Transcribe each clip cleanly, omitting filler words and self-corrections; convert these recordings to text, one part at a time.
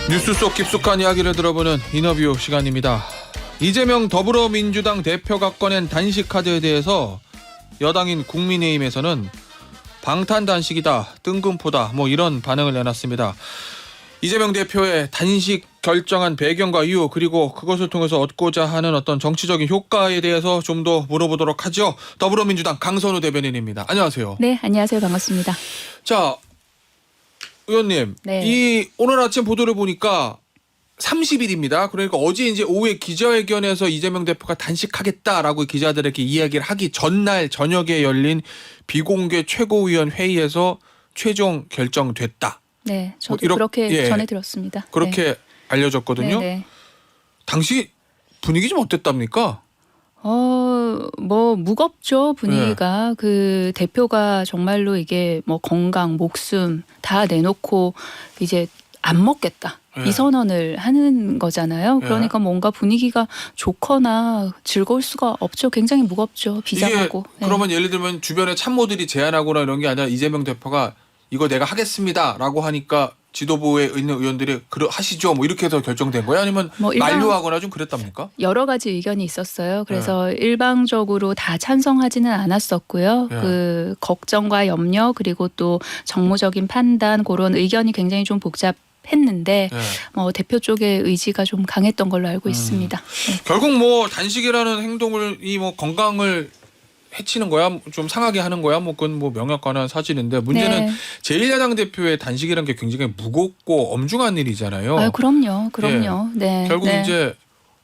뉴스 속 깊숙한 이야기를 들어보는 인터뷰 시간입니다. 이재명 더불어민주당 대표가 꺼낸 단식 카드에 대해서 여당인 국민의힘에서는 방탄 단식이다, 뜬금포다 이런 반응을 내놨습니다. 이재명 대표의 단식 결정한 배경과 이유, 그리고 그것을 통해서 얻고자 하는 어떤 정치적인 효과에 대해서 좀 더 물어보도록 하죠. 더불어민주당 강선우 대변인입니다. 안녕하세요. 네, 안녕하세요. 반갑습니다. 자, 의원님, 네. 오늘 아침 보도를 보니까 30일입니다. 그러니까 어제 이제 오후에 기자회견에서 이재명 대표가 단식하겠다라고 기자들에게 이야기를 하기 전날 저녁에 열린 비공개 최고위원 회의에서 최종 결정됐다. 네, 저도 그렇게 전해 들었습니다. 그렇게 알려졌거든요. 네. 당시 분위기 좀 어땠답니까? 무겁죠, 분위기가. 그 대표가 정말로 이게 건강, 목숨 다 내놓고 이제 안 먹겠다. 이 선언을 하는 거잖아요. 그러니까 뭔가 분위기가 좋거나 즐거울 수가 없죠. 굉장히 무겁죠. 비장하고. 그러면 예를 들면 주변에 참모들이 제안하거나 이런 게 아니라 이재명 대표가 이거 내가 하겠습니다라고 하니까 지도부에 있는 의원들이 하시죠 이렇게 해서 결정된 거예요? 아니면 만류하거나 좀 그랬답니까? 여러 가지 의견이 있었어요. 그래서 일방적으로 다 찬성하지는 않았었고요. 그 걱정과 염려, 그리고 또 정무적인 판단, 그런 의견이 굉장히 좀 복잡했는데 대표 쪽의 의지가 좀 강했던 걸로 알고 있습니다. 결국 단식이라는 행동을 건강을 해치는 거야, 좀 상하게 하는 거야, 그건 명확한 사실인데 문제는 제1야당 대표의 단식이라는 게 굉장히 무겁고 엄중한 일이잖아요. 그럼요. 네. 결국 이제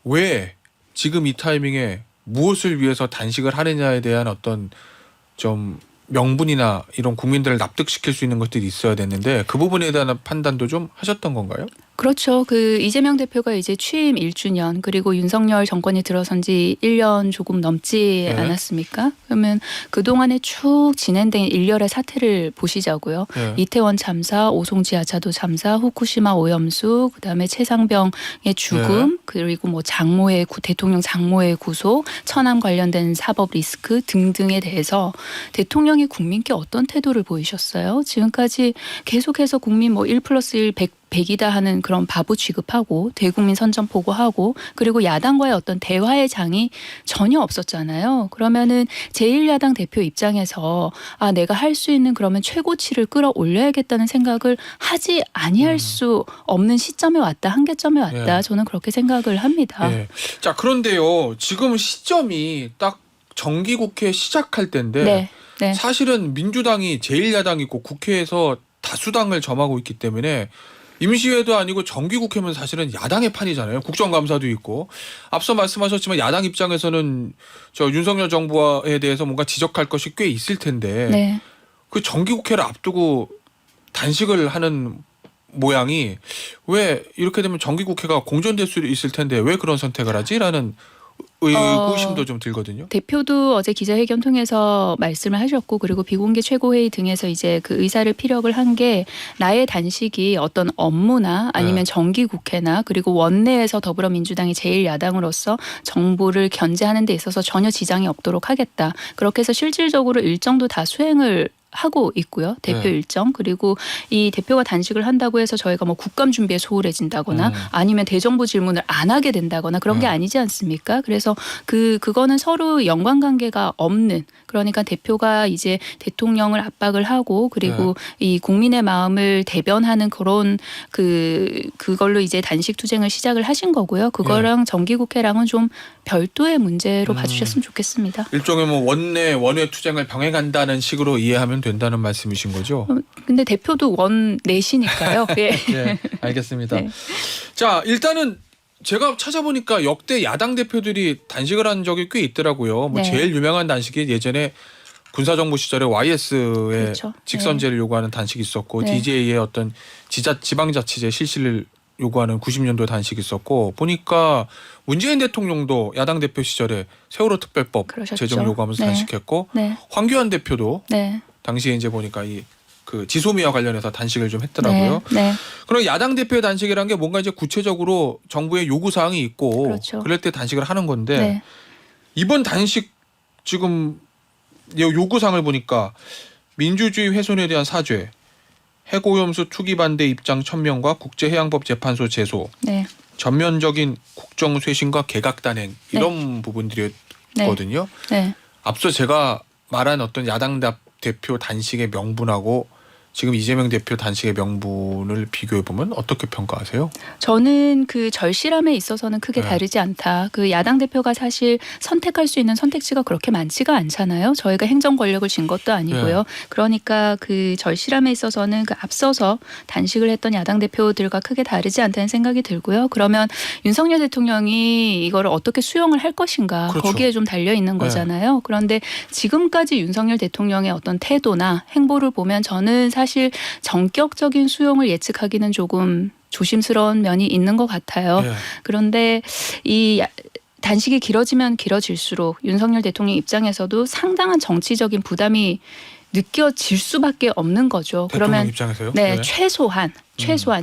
왜 지금 이 타이밍에 무엇을 위해서 단식을 하느냐에 대한 어떤 좀 명분이나 이런 국민들을 납득시킬 수 있는 것들이 있어야 됐는데 그 부분에 대한 판단도 좀 하셨던 건가요? 그렇죠. 그 이재명 대표가 이제 취임 1주년, 그리고 윤석열 정권이 들어선 지 1년 조금 넘지 않았습니까? 그러면 그동안에 쭉 진행된 일련의 사태를 보시자고요. 이태원 참사, 오송지 하차도 참사, 후쿠시마 오염수, 그다음에 최상병의 죽음, 그리고 대통령 장모의 구속, 천안 관련된 사법 리스크 등등에 대해서 대통령이 국민께 어떤 태도를 보이셨어요? 지금까지 계속해서 국민 1+1 100이다 하는 그런 바보 취급하고 대국민 선전포고하고, 그리고 야당과의 어떤 대화의 장이 전혀 없었잖아요. 그러면은 제1야당 대표 입장에서 내가 할 수 있는 그러면 최고치를 끌어올려야겠다는 생각을 하지 아니할 수 없는 시점에 왔다, 한계점에 왔다. 저는 그렇게 생각을 합니다. 자, 그런데요, 지금 시점이 딱 정기국회 시작할 때인데 사실은 민주당이 제1야당이고 국회에서 다수당을 점하고 있기 때문에 임시회도 아니고 정기국회면 사실은 야당의 판이잖아요. 국정감사도 있고. 앞서 말씀하셨지만 야당 입장에서는 윤석열 정부에 대해서 뭔가 지적할 것이 꽤 있을 텐데 그 정기국회를 앞두고 단식을 하는 모양이, 왜 이렇게 되면 정기국회가 공전될 수 있을 텐데 왜 그런 선택을 하지라는 의구심도 좀 들거든요. 대표도 어제 기자회견 통해서 말씀을 하셨고, 그리고 비공개 최고회의 등에서 이제 그 의사를 피력을 한 게, 나의 단식이 어떤 업무나 아니면 정기국회나 그리고 원내에서 더불어민주당이 제1야당으로서 정부를 견제하는 데 있어서 전혀 지장이 없도록 하겠다. 그렇게 해서 실질적으로 일정도 다 수행을 하고 있고요. 대표 일정. 그리고 이 대표가 단식을 한다고 해서 저희가 국감 준비에 소홀해진다거나 아니면 대정부 질문을 안 하게 된다거나 그런 게 아니지 않습니까? 그래서 그거는 서로 연관관계가 없는, 그러니까 대표가 이제 대통령을 압박을 하고, 그리고 이 국민의 마음을 대변하는 그런 그걸로 이제 단식 투쟁을 시작을 하신 거고요. 그거랑 정기국회랑은 좀 별도의 문제로 봐주셨으면 좋겠습니다. 일종의 원외 투쟁을 병행한다는 식으로 이해하면 된다는 말씀이신 거죠? 근데 대표도 원내시니까요. 네, 알겠습니다. 자, 일단은 제가 찾아보니까 역대 야당 대표들이 단식을 한 적이 꽤 있더라고요. 제일 유명한 단식이 예전에 군사정부 시절에 YS의 직선제를 요구하는 단식이 있었고, DJ의 어떤 지방자치제 실시를 요구하는 90년도 단식이 있었고, 보니까 문재인 대통령도 야당 대표 시절에 세월호 특별법 제정 요구하면서 단식했고, 황교안 대표도 당시에 이제 보니까 그 지소미아 관련해서 단식을 좀 했더라고요. 그럼 야당 대표의 단식이라는 게 뭔가 이제 구체적으로 정부의 요구 사항이 있고 그럴 때 단식을 하는 건데 이번 단식 지금 요구 사항을 보니까 민주주의 훼손에 대한 사죄, 해고염수 투기 반대 입장 천명과 국제해양법재판소 제소, 네. 전면적인 국정 쇄신과 개각 단행 이런 부분들이었거든요. 네. 앞서 제가 말한 어떤 야당 대표 단식의 명분하고 지금 이재명 대표 단식의 명분을 비교해 보면 어떻게 평가하세요? 저는 그 절실함에 있어서는 크게 네. 다르지 않다. 그 야당 대표가 사실 선택할 수 있는 선택지가 그렇게 많지가 않잖아요. 저희가 행정 권력을 진 것도 아니고요. 네. 그러니까 그 절실함에 있어서는 그 앞서서 단식을 했던 야당 대표들과 크게 다르지 않다는 생각이 들고요. 그러면 윤석열 대통령이 이거를 어떻게 수용을 할 것인가 그렇죠. 거기에 좀 달려 있는 거잖아요. 그런데 지금까지 윤석열 대통령의 어떤 태도나 행보를 보면 저는 사실 전격적인 수용을 예측하기는 조금 조심스러운 면이 있는 것 같아요. 네. 그런데 이 단식이 길어지면 길어질수록 윤석열 대통령 입장에서도 상당한 정치적인 부담이 느껴질 수밖에 없는 거죠. 대통령 그러면 입장에서요? 네, 최소한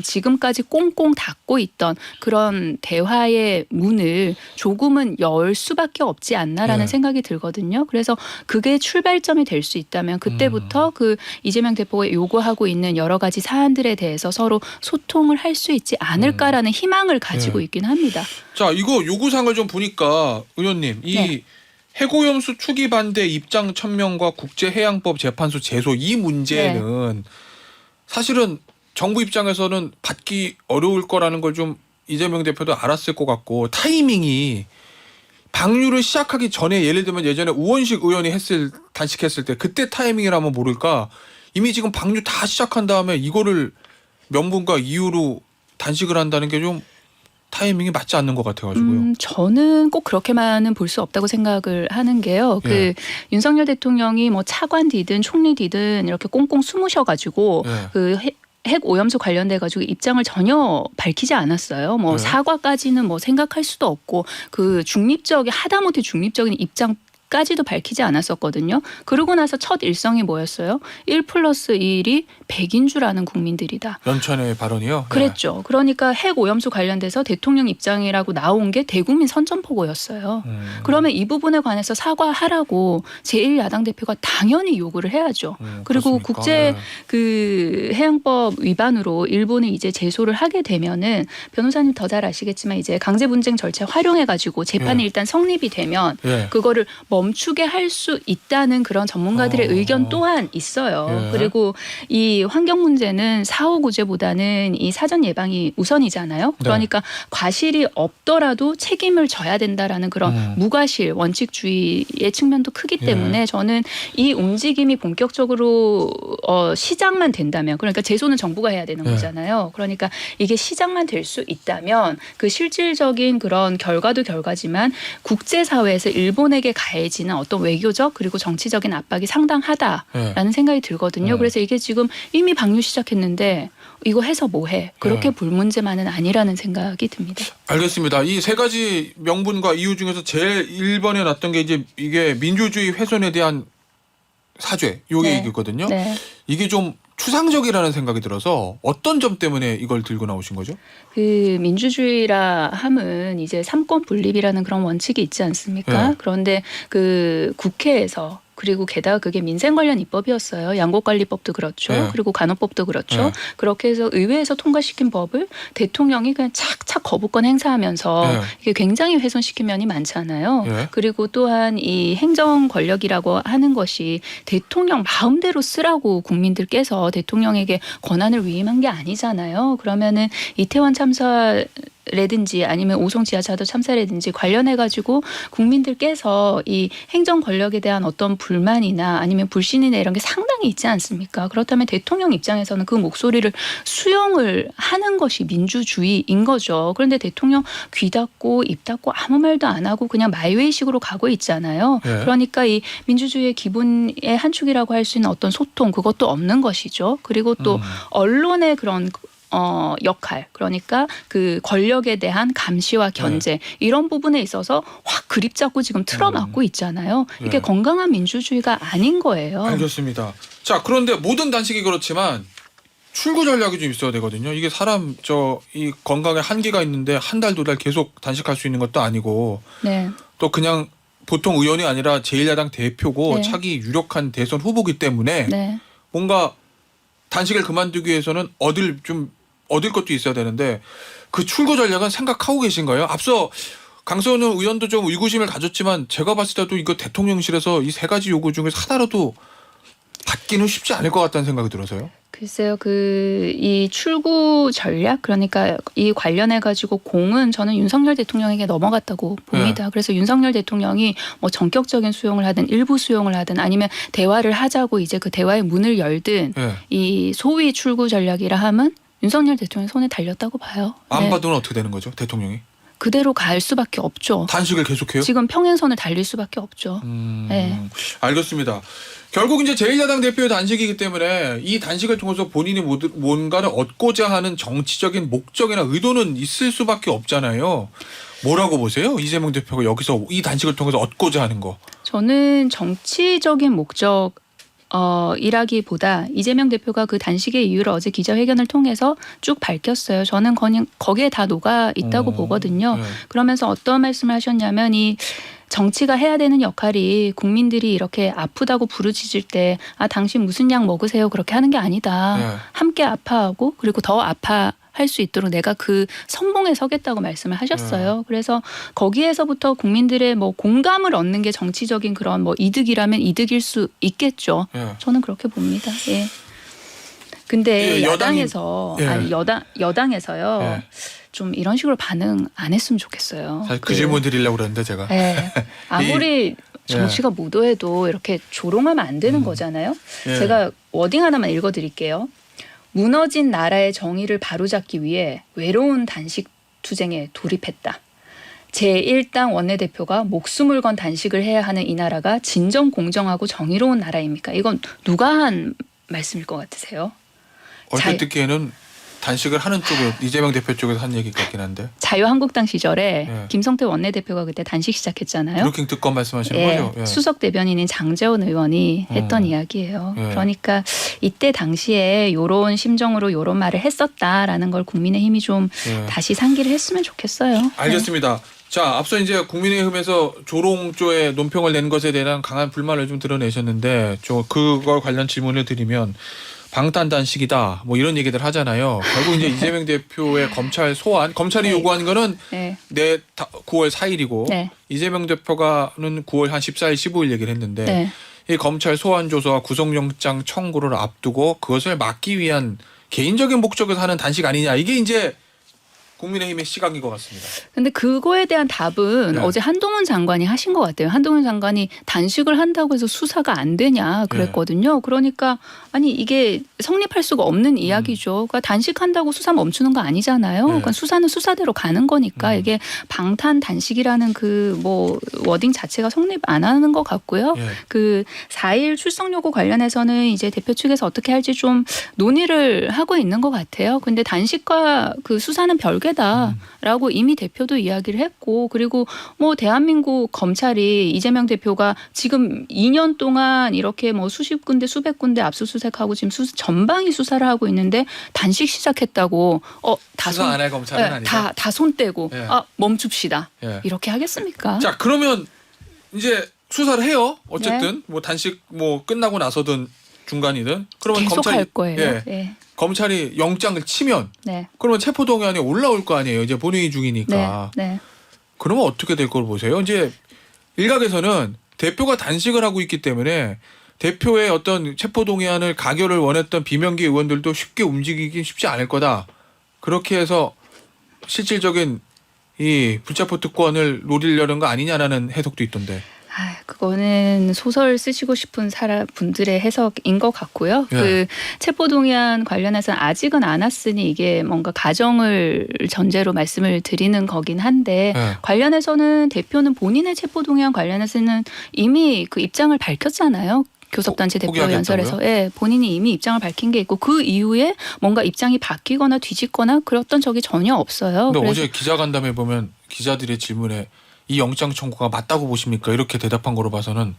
지금까지 꽁꽁 닫고 있던 그런 대화의 문을 조금은 열 수밖에 없지 않나라는 네. 생각이 들거든요. 그래서 그게 출발점이 될 수 있다면 그때부터 그 이재명 대표가 요구하고 있는 여러 가지 사안들에 대해서 서로 소통을 할 수 있지 않을까라는 희망을 가지고 네. 있긴 합니다. 자, 이거 요구사항을 좀 보니까 의원님 이 네. 해고염수 투기 반대 입장 천명과 국제해양법 재판소 제소 이 문제는 사실은 정부 입장에서는 받기 어려울 거라는 걸 좀 이재명 대표도 알았을 것 같고 타이밍이 방류를 시작하기 전에 예를 들면 예전에 우원식 의원이 단식했을 때 그때 타이밍이라면 모를까 이미 지금 방류 다 시작한 다음에 이거를 명분과 이유로 단식을 한다는 게 좀 타이밍이 맞지 않는 것 같아가지고요. 저는 꼭 그렇게만은 볼 수 없다고 생각을 하는 게요. 그 윤석열 대통령이 뭐 차관디든 총리디든 이렇게 꽁꽁 숨으셔가지고 그 핵 오염수 관련돼 가지고 입장을 전혀 밝히지 않았어요. 뭐 사과까지는 뭐 생각할 수도 없고 그 하다못해 중립적인 입장까지도 밝히지 않았었거든요. 그러고 나서 첫 일성이 뭐였어요? 1+1이 100인 줄 아는 국민들이다. 연천의 발언이요? 그랬죠. 그러니까 핵 오염수 관련돼서 대통령 입장이라고 나온 게 대국민 선전포고였어요. 그러면 이 부분에 관해서 사과하라고 제1야당 대표가 당연히 요구를 해야죠. 그리고 그렇습니까? 국제 그 해양법 위반으로 일본이 이제 제소를 하게 되면은 변호사님 더 잘 아시겠지만 이제 강제 분쟁 절차 활용해 가지고 재판이 일단 성립이 되면 그거를 멈추게 할 수 있다는 그런 전문가들의 의견 또한 있어요. 그리고 이 환경 문제는 사후 구제보다는 이 사전 예방이 우선이잖아요. 그러니까 과실이 없더라도 책임을 져야 된다라는 그런 무과실 원칙주의의 측면도 크기 때문에 저는 이 움직임이 본격적으로 시작만 된다면 그러니까 제소는 정부가 해야 되는 거잖아요. 그러니까 이게 시작만 될 수 있다면 그 실질적인 그런 결과도 결과지만 국제사회에서 일본에게 가해지는 어떤 외교적 그리고 정치적인 압박이 상당하다라는 생각이 들거든요. 그래서 이게 지금 이미 방류 시작했는데 이거 해서 뭐해? 그렇게 볼 문제만은 아니라는 생각이 듭니다. 알겠습니다. 이 세 가지 명분과 이유 중에서 제일 1번에 놨던 게 이제 이게 민주주의 훼손에 대한 사죄 요게 얘기거든요. 이게 좀 추상적이라는 생각이 들어서 어떤 점 때문에 이걸 들고 나오신 거죠? 그 민주주의라 함은 이제 삼권 분립이라는 그런 원칙이 있지 않습니까? 그런데 그 국회에서 그리고 게다가 그게 민생 관련 입법이었어요. 양곡관리법도 그렇죠. 그리고 간호법도 그렇죠. 그렇게 해서 의회에서 통과시킨 법을 대통령이 그냥 착착 거부권 행사하면서 이게 굉장히 훼손시킨 면이 많잖아요. 그리고 또한 이 행정 권력이라고 하는 것이 대통령 마음대로 쓰라고 국민들께서 대통령에게 권한을 위임한 게 아니잖아요. 그러면은 이태원 참사 라든지 아니면 오송 지하차도 참사라든지 관련해 가지고 국민들께서 이 행정 권력에 대한 어떤 불만이나 아니면 불신이나 이런 게 상당히 있지 않습니까? 그렇다면 대통령 입장에서는 그 목소리를 수용을 하는 것이 민주주의인 거죠. 그런데 대통령 귀 닫고 입 닫고 아무 말도 안 하고 그냥 마이웨이식으로 가고 있잖아요. 그러니까 이 민주주의의 기본의 한 축이라고 할 수 있는 어떤 소통 그것도 없는 것이죠. 그리고 또 언론의 그런 역할 그러니까 그 권력에 대한 감시와 견제 이런 부분에 있어서 확 그립 잡고 지금 틀어막고 있잖아요. 이게 건강한 민주주의가 아닌 거예요. 알겠습니다. 자, 그런데 모든 단식이 그렇지만 출구 전략이 좀 있어야 되거든요. 이게 사람 이 건강에 한계가 있는데 한 달, 두 달 계속 단식할 수 있는 것도 아니고 또 그냥 보통 의원이 아니라 제1야당 대표고 차기 유력한 대선 후보기 때문에 뭔가 단식을 그만두기 위해서는 얻을 것도 있어야 되는데 그 출구 전략은 생각하고 계신가요? 앞서 강선우 의원도 좀 의구심을 가졌지만 제가 봤을 때도 이거 대통령실에서 이 세 가지 요구 중에서 하나라도 받기는 쉽지 않을 것 같다는 생각이 들어서요. 글쎄요, 이 출구 전략, 그러니까 이 관련해 가지고 공은 저는 윤석열 대통령에게 넘어갔다고 봅니다. 그래서 윤석열 대통령이 뭐 전격적인 수용을 하든 일부 수용을 하든 아니면 대화를 하자고 이제 그 대화의 문을 열든 이 소위 출구 전략이라 함은 윤석열 대통령 손에 달렸다고 봐요. 안 받으면 어떻게 되는 거죠, 대통령이? 그대로 갈 수밖에 없죠. 단식을 계속해요? 지금 평행선을 달릴 수밖에 없죠. 네. 알겠습니다. 결국 이제 제1야당 대표의 단식이기 때문에 이 단식을 통해서 본인이 뭔가를 얻고자 하는 정치적인 목적이나 의도는 있을 수밖에 없잖아요. 뭐라고 보세요? 이재명 대표가 여기서 이 단식을 통해서 얻고자 하는 거. 저는 정치적인 목적 이라기보다 이재명 대표가 그 단식의 이유를 어제 기자회견을 통해서 쭉 밝혔어요. 저는 거기에 다 녹아 있다고 보거든요. 그러면서 어떤 말씀을 하셨냐면 이 정치가 해야 되는 역할이 국민들이 이렇게 아프다고 부르짖을 때 당신 무슨 약 먹으세요 그렇게 하는 게 아니다. 함께 아파하고 그리고 더 아파할 수 있도록 내가 그 선봉에 서겠다고 말씀을 하셨어요. 그래서 거기에서부터 국민들의 뭐 공감을 얻는 게 정치적인 그런 뭐 이득이라면 이득일 수 있겠죠. 저는 그렇게 봅니다. 예. 근데 야당에서 여당에서요. 좀 이런 식으로 반응 안 했으면 좋겠어요. 사실 그 질문 드리려고 그랬는데 제가. 네. 아무리 정치가 무도해도 이렇게 조롱하면 안 되는 거잖아요. 제가 워딩 하나만 읽어드릴게요. 무너진 나라의 정의를 바로잡기 위해 외로운 단식 투쟁에 돌입했다. 제1당 원내대표가 목숨을 건 단식을 해야 하는 이 나라가 진정 공정하고 정의로운 나라입니까? 이건 누가 한 말씀일 것 같으세요? 얼핏 듣기에는 단식을 하는 쪽으로 이재명 대표 쪽에서 한 얘기 같긴 한데. 자유한국당 시절에 김성태 원내대표가 그때 단식 시작했잖아요. 브루킹 특검 말씀하시는 거죠? 수석 대변인인 장제원 의원이 했던 이야기예요. 그러니까 이때 당시에 이런 심정으로 이런 말을 했었다라는 걸 국민의힘이 좀 다시 상기를 했으면 좋겠어요. 알겠습니다. 자, 앞서 이제 국민의힘에서 조롱조의 논평을 낸 것에 대한 강한 불만을 좀 드러내셨는데 그걸 관련 질문을 드리면 방탄단식이다 뭐 이런 얘기들 하잖아요. 결국 이제 이재명 대표의 검찰 소환, 검찰이 요구한 거는 9월 4일이고 이재명 대표가는 9월 한 14일, 15일 얘기를 했는데 이 검찰 소환 조서와 구속영장 청구를 앞두고 그것을 막기 위한 개인적인 목적에서 하는 단식 아니냐, 이게 이제 국민의힘의 시각인 것 같습니다. 근데 그거에 대한 답은 어제 한동훈 장관이 하신 것 같아요. 한동훈 장관이 단식을 한다고 해서 수사가 안 되냐 그랬거든요. 그러니까 아니 이게 성립할 수가 없는 이야기죠. 그러니까 단식한다고 수사 멈추는 거 아니잖아요. 그러니까 수사는 수사대로 가는 거니까 이게 방탄 단식이라는 그 뭐 워딩 자체가 성립 안 하는 것 같고요. 그 4일 출석 요구 관련해서는 이제 대표 측에서 어떻게 할지 좀 논의를 하고 있는 것 같아요. 근데 단식과 그 수사는 별개 라고 이미 대표도 이야기를 했고, 그리고 뭐 대한민국 검찰이 이재명 대표가 지금 2년 동안 이렇게 뭐 수십 군데 수백 군데 압수수색하고 지금 전방위 수사를 하고 있는데 단식 시작했다고 수사 안 할 검찰은 아니다. 다 손 떼고 멈춥시다. 이렇게 하겠습니까? 자, 그러면 이제 수사를 해요. 어쨌든 뭐 단식 뭐 끝나고 나서든 중간이든 그러면 계속 검찰이 할 거예요. 검찰이 영장을 치면 그러면 체포동의안이 올라올 거 아니에요. 이제 본회의 중이니까. 그러면 어떻게 될 걸 보세요? 이제 일각에서는 대표가 단식을 하고 있기 때문에 대표의 어떤 체포동의안을 가결을 원했던 비명계 의원들도 쉽게 움직이긴 쉽지 않을 거다. 그렇게 해서 실질적인 이 불체포 특권을 노리려는 거 아니냐라는 해석도 있던데. 그거는 소설 쓰시고 싶은 분들의 해석인 것 같고요. 그 체포동의안 관련해서는 아직은 안 왔으니 이게 뭔가 가정을 전제로 말씀을 드리는 거긴 한데 관련해서는 대표는 본인의 체포동의안 관련해서는 이미 그 입장을 밝혔잖아요. 교섭단체 대표 연설에서 본인이 이미 입장을 밝힌 게 있고 그 이후에 뭔가 입장이 바뀌거나 뒤집거나 그랬던 적이 전혀 없어요. 근데 어제 기자간담회 보면 기자들의 질문에 이 영장 청구가 맞다고 보십니까? 이렇게 대답한 거로 봐서는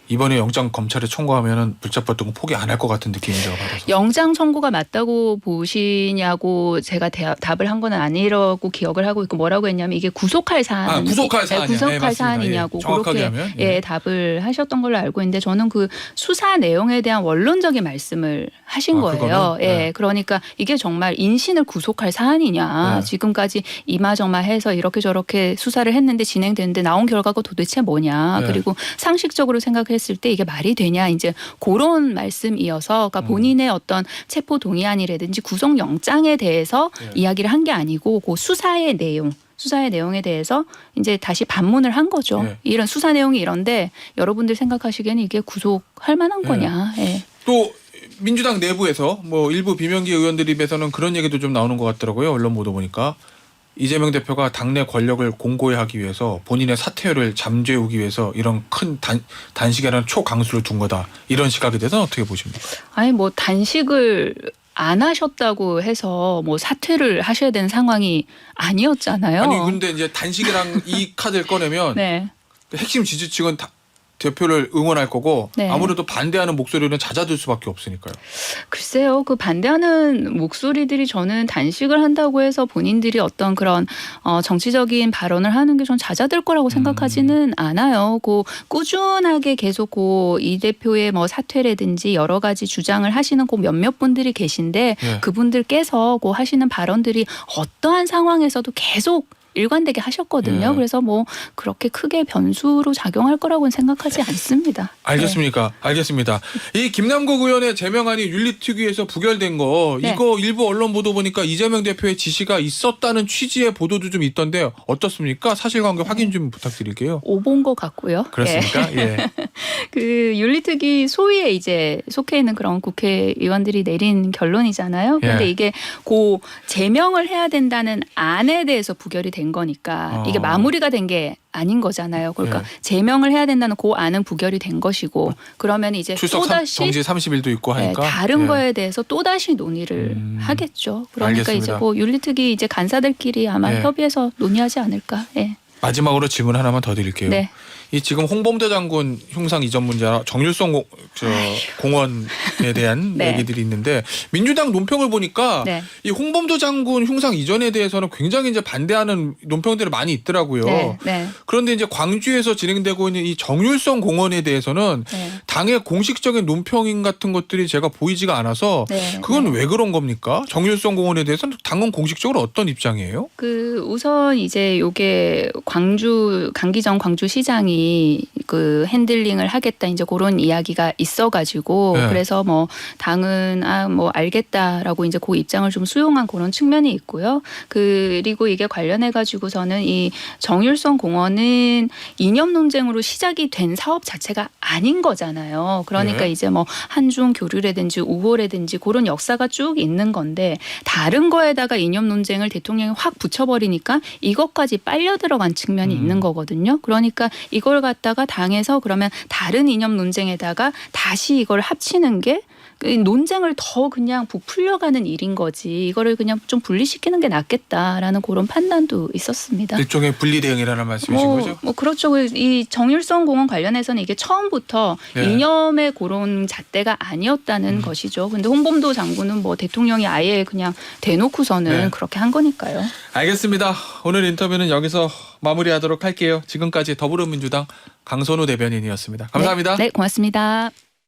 이번에 영장 검찰에 청구하면은 붙잡혔던 거 포기 안 할 것 같은 느낌이 제가 받아서. 영장 청구가 맞다고 보시냐고 제가 답을 한 건 아니라고 기억을 하고 있고 뭐라고 했냐면 이게 구속할 사안, 구속할 사안이야. 구속할 예, 사안이냐고 정확하게 그렇게 하면, 예, 답을 하셨던 걸로 알고 있는데 저는 그 수사 내용에 대한 원론적인 말씀을 하신 거예요. 그거는? 예, 네. 그러니까 이게 정말 인신을 구속할 사안이냐? 네. 지금까지 이마저마해서 이렇게 저렇게 수사를 했는데 진행되는데 나온 결과가 도대체 뭐냐? 네. 그리고 상식적으로 생각했을 때 이게 말이 되냐? 이제 그런 말씀이어서 그러니까 본인의 어떤 체포 동의안이라든지 구속영장에 대해서 네. 이야기를 한 게 아니고 그 수사의 내용에 대해서 이제 다시 반문을 한 거죠. 네. 이런 수사 내용이 이런데 여러분들 생각하시기에는 이게 구속할 만한 네. 거냐? 예. 또 민주당 내부에서 뭐 일부 비명계 의원들 입에서는 그런 얘기도 좀 나오는 것 같더라고요. 언론 보도 보니까 이재명 대표가 당내 권력을 공고히 하기 위해서 본인의 사퇴를 잠재우기 위해서 이런 큰 단식이라는 초강수를 둔 거다. 이런 시각에 대해서는 어떻게 보십니까? 아니 뭐 단식을 안 하셨다고 해서 뭐 사퇴를 하셔야 되는 상황이 아니었잖아요. 아니 근데 이제 단식이랑 이 카드를 꺼내면 네. 핵심 지지층은 대표를 응원할 거고 네. 아무래도 반대하는 목소리는 잦아들 수밖에 없으니까요. 글쎄요. 그 반대하는 목소리들이 저는 단식을 한다고 해서 본인들이 어떤 그런 정치적인 발언을 하는 게 전 잦아들 거라고 생각하지는 않아요. 그 꾸준하게 계속 이 대표의 뭐 사퇴라든지 여러 가지 주장을 하시는 그 몇몇 분들이 계신데 네. 그분들께서 그 하시는 발언들이 어떠한 상황에서도 계속 일관되게 하셨거든요. 네. 그래서 뭐 그렇게 크게 변수로 작용할 거라고는 생각하지 않습니다. 알겠습니까? 알겠습니다. 이 김남국 의원의 제명안이 윤리특위에서 부결된 거 네. 이거 일부 언론 보도 보니까 이재명 대표의 지시가 있었다는 취지의 보도도 좀 있던데 어떻습니까? 사실관계 확인 좀 부탁드릴게요. 오본 것 같고요. 그렇습니까? 예. 그 윤리특위 소위에 이제 속해 있는 그런 국회의원들이 내린 결론이잖아요. 그런데 예. 이게 고 제명을 해야 된다는 안에 대해서 부결이 된 거니까 이게 마무리가 된 게 아닌 거잖아요. 그러니까 예. 제명을 해야 된다는 그 안은 부결이 된 것이고 그러면 이제 출석 또다시 정지 30일도 있고 하니까 다른 예. 거에 대해서 또다시 논의를 하겠죠. 그러니까 알겠습니다. 이제 뭐 윤리특위 이제 간사들끼리 아마 예. 협의해서 논의하지 않을까. 예. 마지막으로 질문 하나만 더 드릴게요. 네. 이 지금 홍범도 장군 흉상 이전 문제와 정율성 공원에 대한 네. 얘기들이 있는데 민주당 논평을 보니까 네. 이 홍범도 장군 흉상 이전에 대해서는 굉장히 이제 반대하는 논평들이 많이 있더라고요. 네. 네. 그런데 이제 광주에서 진행되고 있는 이 정율성 공원에 대해서는 네. 당의 공식적인 논평인 같은 것들이 제가 보이지가 않아서 네. 그건 네. 왜 그런 겁니까? 정율성 공원에 대해서는 당은 공식적으로 어떤 입장이에요? 그 우선 이제 요게 강기정 광주시장이 그 핸들링을 하겠다 이제 그런 이야기가 있어가지고 네. 그래서 뭐 당은 뭐 알겠다라고 이제 그 입장을 좀 수용한 그런 측면이 있고요. 그리고 이게 관련해 가지고서는 이 정율성 공원은 이념 논쟁으로 시작이 된 사업 자체가 아닌 거잖아요. 그러니까 네. 이제 뭐 한중 교류라든지 우호라든지 그런 역사가 쭉 있는 건데 다른 거에다가 이념 논쟁을 대통령이 확 붙여버리니까 이것까지 빨려 들어간 측면이 있는 거거든요. 그러니까 이걸 갖다가 당에서 그러면 다른 이념 논쟁에다가 다시 이걸 합치는 게 논쟁을 더 그냥 부풀려가는 일인 거지. 이거를 그냥 좀 분리시키는 게 낫겠다라는 그런 판단도 있었습니다. 일종의 분리 대응이라는 말씀이신 거죠? 뭐 그렇죠. 이 정율성 공원 관련해서는 이게 처음부터 네. 이념의 그런 잣대가 아니었다는 것이죠. 근데 홍범도 장군은 뭐 대통령이 아예 그냥 대놓고서는 네. 그렇게 한 거니까요. 알겠습니다. 오늘 인터뷰는 여기서 마무리하도록 할게요. 지금까지 더불어민주당 강선우 대변인이었습니다. 감사합니다. 네, 고맙습니다.